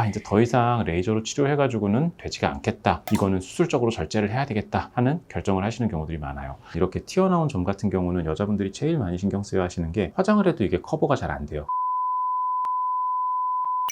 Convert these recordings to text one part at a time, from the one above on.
이제 더 이상 레이저로 치료해가지고는 되지가 않겠다, 이거는 수술적으로 절제를 해야 되겠다 하는 결정을 하시는 경우들이 많아요. 이렇게 튀어나온 점 같은 경우는 여자분들이 제일 많이 신경 쓰여 하시는 게 화장을 해도 이게 커버가 잘 안 돼요.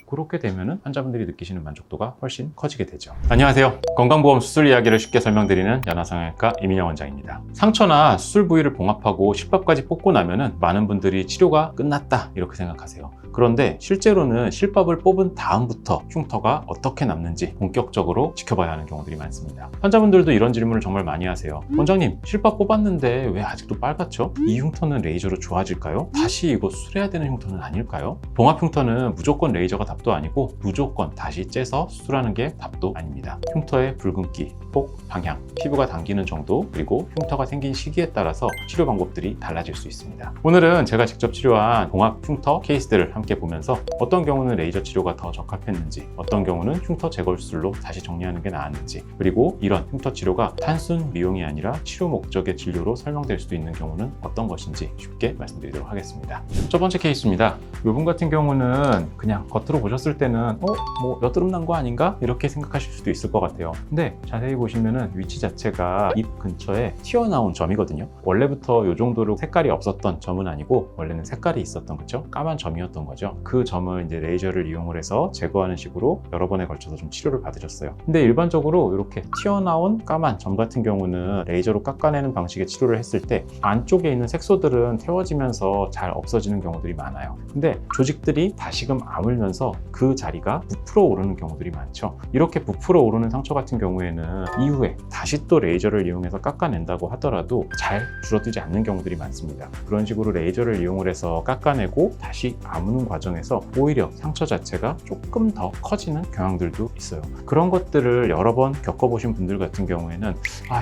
그렇게 되면은 환자분들이 느끼시는 만족도가 훨씬 커지게 되죠. 안녕하세요. 건강보험 수술 이야기를 쉽게 설명드리는 연화성형외과 이민영 원장입니다. 상처나 수술 부위를 봉합하고 실밥까지 뽑고 나면은 많은 분들이 치료가 끝났다 이렇게 생각하세요. 그런데 실제로는 실밥을 뽑은 다음부터 흉터가 어떻게 남는지 본격적으로 지켜봐야 하는 경우들이 많습니다. 환자분들도 이런 질문을 정말 많이 하세요. 원장님, 실밥 뽑았는데 왜 아직도 빨갛죠? 이 흉터는 레이저로 좋아질까요? 다시 이거 수술해야 되는 흉터는 아닐까요? 봉합 흉터는 무조건 레이저가 답도 아니고 무조건 다시 째서 수술하는 게 답도 아닙니다. 흉터의 붉은기, 폭, 방향, 피부가 당기는 정도, 그리고 흉터가 생긴 시기에 따라서 치료 방법들이 달라질 수 있습니다. 오늘은 제가 직접 치료한 봉합 흉터 케이스들을 함께 보면서 어떤 경우는 레이저 치료가 더 적합했는지, 어떤 경우는 흉터 제거 수술로 다시 정리하는 게 나았는지, 그리고 이런 흉터 치료가 단순 미용이 아니라 치료 목적의 진료로 설명될 수도 있는 경우는 어떤 것인지 쉽게 말씀드리도록 하겠습니다. 첫 번째 케이스입니다. 이분 같은 경우는 그냥 겉으로 보셨을 때는 뭐 여드름 난 거 아닌가? 이렇게 생각하실 수도 있을 것 같아요. 근데 자세히 보시면은 위치 자체가 입 근처에 튀어나온 점이거든요. 원래부터 이 정도로 색깔이 없었던 점은 아니고 원래는 색깔이 있었던, 그쵸? 까만 점이었던 거죠. 그 점을 이제 레이저를 이용을 해서 제거하는 식으로 여러 번에 걸쳐서 좀 치료를 받으셨어요. 근데 일반적으로 이렇게 튀어나온 까만 점 같은 경우는 레이저로 깎아내는 방식의 치료를 했을 때 안쪽에 있는 색소들은 태워지면서 잘 없어지는 경우들이 많아요. 근데 조직들이 다시금 아물면서 그 자리가 부풀어 오르는 경우들이 많죠. 이렇게 부풀어 오르는 상처 같은 경우에는 이후에 다시 또 레이저를 이용해서 깎아낸다고 하더라도 잘 줄어들지 않는 경우들이 많습니다. 그런 식으로 레이저를 이용을 해서 깎아내고 다시 아무는 과정에서 오히려 상처 자체가 조금 더 커지는 경향들도 있어요. 그런 것들을 여러 번 겪어보신 분들 같은 경우에는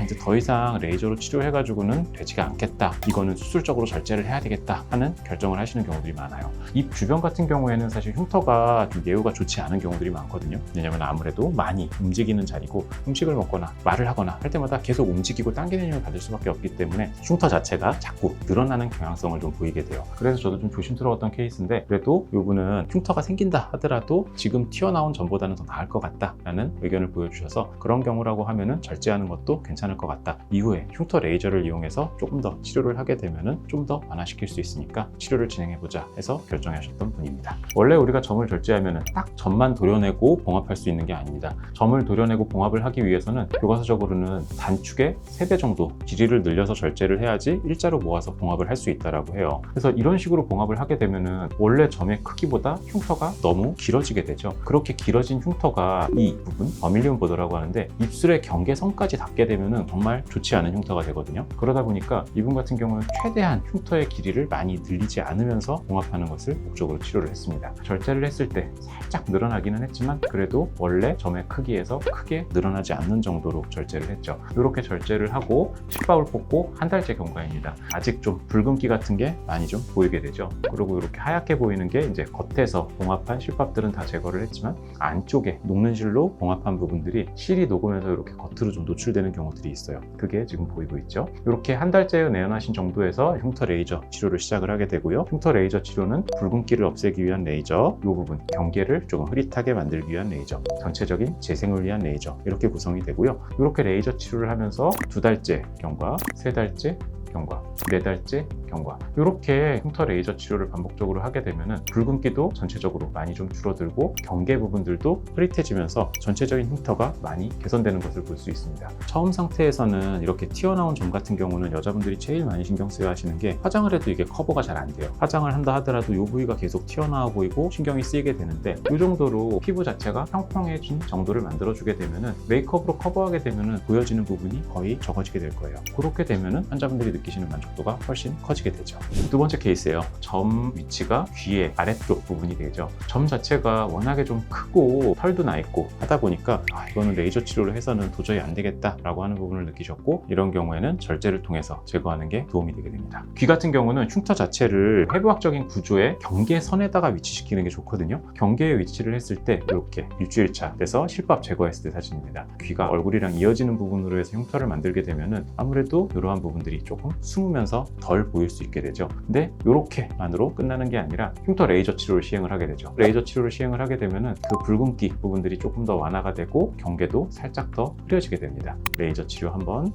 이제 더 이상 레이저로 치료해가지고는 되지가 않겠다, 이거는 수술적으로 절제를 해야 되겠다 하는 결정을 하시는 경우들이 많아요. 입 주변 같은 경우에는 사실 흉터가 좀 예후가 좋지 않은 경우들이 많거든요. 왜냐면 아무래도 많이 움직이는 자리고 음식을 먹거나 말을 하거나 할 때마다 계속 움직이고 당기는 힘을 받을 수밖에 없기 때문에 흉터 자체가 자꾸 늘어나는 경향성을 좀 보이게 돼요. 그래서 저도 좀 조심스러웠던 케이스인데, 그래도 이분은 흉터가 생긴다 하더라도 지금 튀어나온 점보다는 더 나을 것 같다 라는 의견을 보여주셔서 그런 경우라고 하면은 절제하는 것도 괜찮을 것 같다, 이후에 흉터 레이저를 이용해서 조금 더 치료를 하게 되면은 좀 더 완화시킬 수 있으니까 치료를 진행해보자 해서 결정하셨던 분입니다. 원래 우리가 점을 절제하면은 딱 점만 도려내고 봉합할 수 있는 게 아닙니다. 점을 도려내고 봉합을 하기 위해서는 교과서적으로는 단축의 3배 정도 길이를 늘려서 절제를 해야지 일자로 모아서 봉합을 할 수 있다고 해요. 그래서 이런 식으로 봉합을 하게 되면은 원래 점의 크기보다 흉터가 너무 길어지게 되죠. 그렇게 길어진 흉터가 이 부분, 버밀리온 보더라고 하는데, 입술의 경계선까지 닿게 되면은 정말 좋지 않은 흉터가 되거든요. 그러다 보니까 이분 같은 경우는 최대한 흉터의 길이를 많이 늘리지 않으면서 봉합하는 것을 목적으로 치료를 했습니다. 절제를 했을 때 살짝 늘어나기는 했지만 그래도 원래 점의 크기에서 크게 늘어나지 않는 정도로 절제를 했죠. 이렇게 절제를 하고 실밥을 뽑고 한 달째 경과입니다. 아직 좀 붉은기 같은 게 많이 좀 보이게 되죠. 그리고 이렇게 하얗게 보이는 게 이제 겉에서 봉합한 실밥들은 다 제거를 했지만 안쪽에 녹는 실로 봉합한 부분들이 실이 녹으면서 이렇게 겉으로 좀 노출되는 경우들이 있어요. 그게 지금 보이고 있죠. 이렇게 한 달째 내연하신 정도에서 흉터 레이저 치료를 시작을 하게 되고요. 흉터 레이저 치료는 붉은기를 없애기 위한 레이저, 이 부분 경계를 조금 흐릿하게 만들기 위한 레이저, 전체적인 재생을 위한 레이저, 이렇게 구성이 되고요. 이렇게 레이저 치료를 하면서 2달째 경과, 3달째 경과, 4달째 경과, 이렇게 흉터 레이저 치료를 반복적으로 하게 되면은 붉은기도 전체적으로 많이 좀 줄어들고 경계 부분들도 흐릿해지면서 전체적인 흉터가 많이 개선되는 것을 볼 수 있습니다. 처음 상태에서는 이렇게 튀어나온 점 같은 경우는 여자분들이 제일 많이 신경 쓰여 하시는 게 화장을 해도 이게 커버가 잘 안 돼요. 화장을 한다 하더라도 이 부위가 계속 튀어나와 보이고 신경이 쓰이게 되는데, 이 정도로 피부 자체가 평평해진 정도를 만들어주게 되면은 메이크업으로 커버하게 되면은 보여지는 부분이 거의 적어지게 될 거예요. 그렇게 되면은 환자분들이 느끼시는 만족도가 훨씬 커지게 되죠. 두 번째 케이스예요. 점 위치가 귀의 아래쪽 부분이 되죠. 점 자체가 워낙에 좀 크고 털도 나 있고 하다 보니까 이거는 레이저 치료를 해서는 도저히 안 되겠다 라고 하는 부분을 느끼셨고, 이런 경우에는 절제를 통해서 제거하는 게 도움이 되게 됩니다. 귀 같은 경우는 흉터 자체를 해부학적인 구조의 경계선에다가 위치시키는 게 좋거든요. 경계에 위치를 했을 때 이렇게 일주일차 돼서 실밥 제거했을 때 사진입니다. 귀가 얼굴이랑 이어지는 부분으로 해서 흉터를 만들게 되면은 아무래도 이러한 부분들이 조금 숨으면서 덜 보일 수 있게 되죠. 근데 이렇게만으로 끝나는 게 아니라 흉터 레이저 치료를 시행을 하게 되죠. 레이저 치료를 시행을 하게 되면은 그 붉은기 부분들이 조금 더 완화가 되고 경계도 살짝 더 흐려지게 됩니다. 레이저 치료 한 번,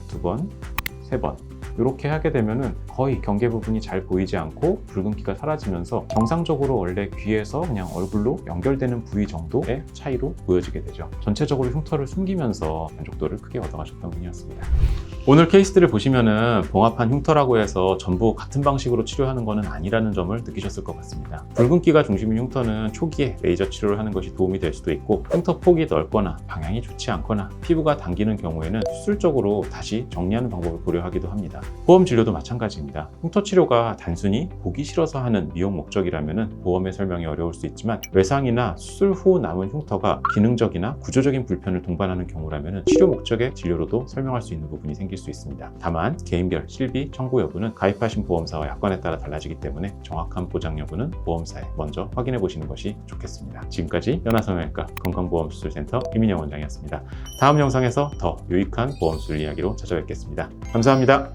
두 번, 세 번 이렇게 하게 되면은 거의 경계 부분이 잘 보이지 않고 붉은기가 사라지면서 정상적으로 원래 귀에서 그냥 얼굴로 연결되는 부위 정도의 차이로 보여지게 되죠. 전체적으로 흉터를 숨기면서 만족도를 크게 얻어가셨던 분이었습니다. 오늘 케이스들을 보시면은 봉합한 흉터라고 해서 전부 같은 방식으로 치료하는 것은 아니라는 점을 느끼셨을 것 같습니다. 붉은기가 중심인 흉터는 초기에 레이저 치료를 하는 것이 도움이 될 수도 있고, 흉터 폭이 넓거나 방향이 좋지 않거나 피부가 당기는 경우에는 수술적으로 다시 정리하는 방법을 고려하기도 합니다. 보험 진료도 마찬가지입니다. 흉터 치료가 단순히 보기 싫어서 하는 미용 목적이라면 보험의 설명이 어려울 수 있지만, 외상이나 수술 후 남은 흉터가 기능적이나 구조적인 불편을 동반하는 경우라면 치료 목적의 진료로도 설명할 수 있는 부분이 생길 수 있습니다. 다만 개인별 실비 청구 여부는 가입하신 보험사와 약관에 따라 달라지기 때문에 정확한 보장 여부는 보험사에 먼저 확인해 보시는 것이 좋겠습니다. 지금까지 연화성형외과 건강보험수술센터 이민영 원장이었습니다. 다음 영상에서 더 유익한 보험수술 이야기로 찾아뵙겠습니다. 감사합니다.